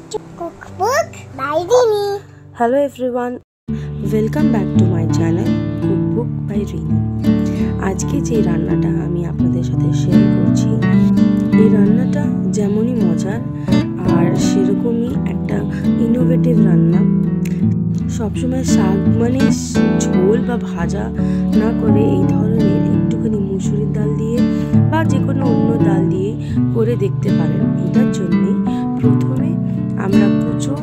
Cookbook by Rini. Hello everyone, welcome back to my channel Cookbook by Rini. আজকে যে রান্নাটা আমি আপনাদের সাথে শেয়ার করছি, এই রান্নাটা যেমনই মজার আর সেরকমই একটা ইনোভেটিভ রান্না। সবসময় শাক মানে ঝোল বা ভাজা না করে এই ধরনের একটুখানি মুসুরির ডাল দিয়ে বা যে কোনো অন্য ডাল দিয়ে করে দেখতে পারেন। এটার জন্যে প্রথমে আমরা কুচো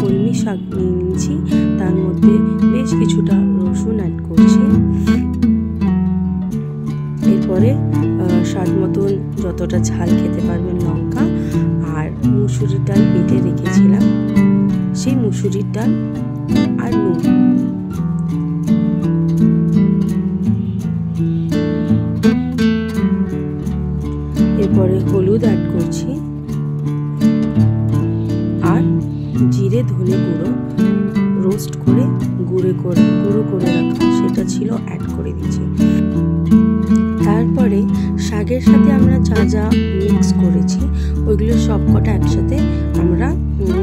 কলমি শাক নিয়ে নিয়েছি, তার মধ্যে বেশ কিছুটা রসুন অ্যাড করছি। এরপরে স্বাদ মতন যতটা ঝাল খেতে পারবেন লঙ্কা আর মুসুরির ডাল বেটে রেখেছিলাম, সেই মুসুরির ডাল আর নুন। এরপরে হলুদ অ্যাড করছি আর জিরে ধনে গুঁড়ো রোস্ট করে গুঁড়ো করে রাখা সেটা ছিল অ্যাড করে দিয়েছি। তারপরে শাকের সাথে আমরা যা যা মিক্স করেছি ওইগুলো সবকটা একসাথে আমরা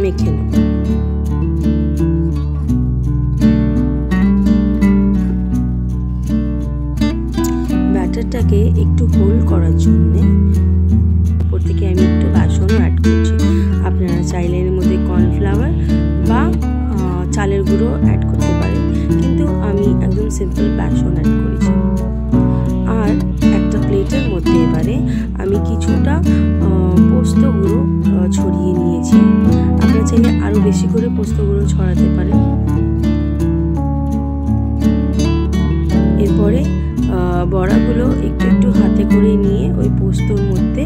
মেখে নেব। ব্যাটারটাকে একটু হোল্ড করার জন্য উপর থেকে আমি একটু বেসনও অ্যাড করছি। আপনারা চাইলে এর মধ্যে কর্নফ্লাওয়ার বা চালের গুঁড়ো অ্যাড করতে পারেন, কিন্তু আমি একদম সিম্পল বেসন অ্যাড করেছি। আর একটা প্লেটের মধ্যে এবারে আমি কিছুটা পোস্ত গুঁড়ো ছড়িয়ে নিয়েছি। আপনারা চাইলে আরও বেশি করে পোস্ত গুঁড়ো ছড়াতে পারেন। এরপরে বড়াগুলো একটু একটু হাতে করে নিয়ে ওই পোস্তর মধ্যে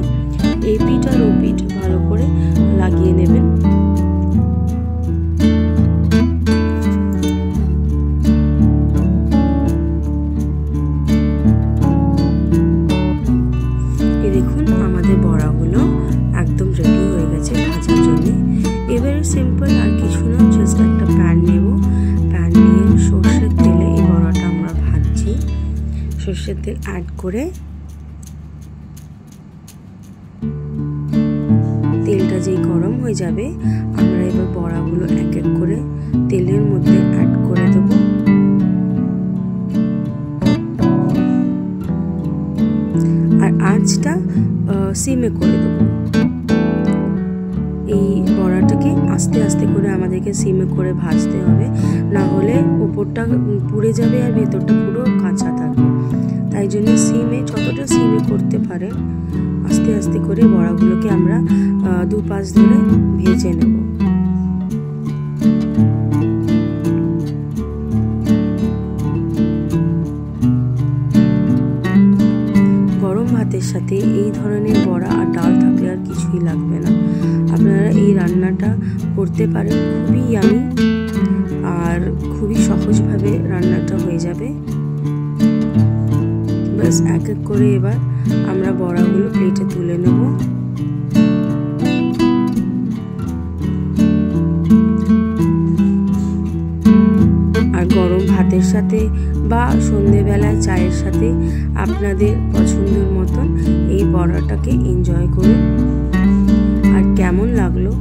এই পিঠ আর ও পিঠ ভালো করে লাগিয়ে নেবেন। এই দেখুন আমাদের বড়াগুলো একদম রেডি হয়ে গেছে ভাজার জন্য। এবারে সিম্পল আর কিছু না, জাস্ট একটা প্যান নেব, প্যান নিয়ে সর্ষের তেলে এই বড়াটা আমরা ভাজছি। সর্ষের তেল অ্যাড করে তেলটা যেই গরম হয়ে যাবে আমরা এবার বড়াগুলো এক এক করে তেলের মধ্যে অ্যাড করে দেব। আর আঁচটা সিমে করে দেব। এই বড়াটাকে আস্তে আস্তে করে আমাদেরকে সিমে করে ভাজতে হবে, না হলে উপরটা পুড়ে যাবে আর ভেতরটা পুরো কাঁচা থাকবে। তাই জন্য সিমে যতটা সিমে করতে পারেন আস্তে আস্তে করে বড়াগুলোকে আমরা দু পাশ ধরে ভেজে নেব। গরম ভাতের সাথে এই ধরনের বড়া আর ডাল থাকলে আর কিছুই লাগবে না। আপনারা এই রান্নাটা করতে পারেন, খুবই ইয়ামি আর খুবই সহজভাবে রান্নাটা হয়ে যাবে। বাস এক এক করে এবার আমরা বড়াগুলো প্লেটে তুলে নেব। আর গরম ভাতের সাথে বা সন্ধেবেলায় চায়ের সাথে আপনাদের পছন্দের মতন এই বড়াটাকে এনজয় করুন। আর কেমন লাগলো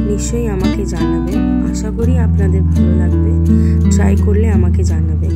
নিশ্চয়ই আমাকে জানাবেন। আশা করি আপনাদের ভালো লাগবে। ট্রাই করলে আমাকে জানাবেন।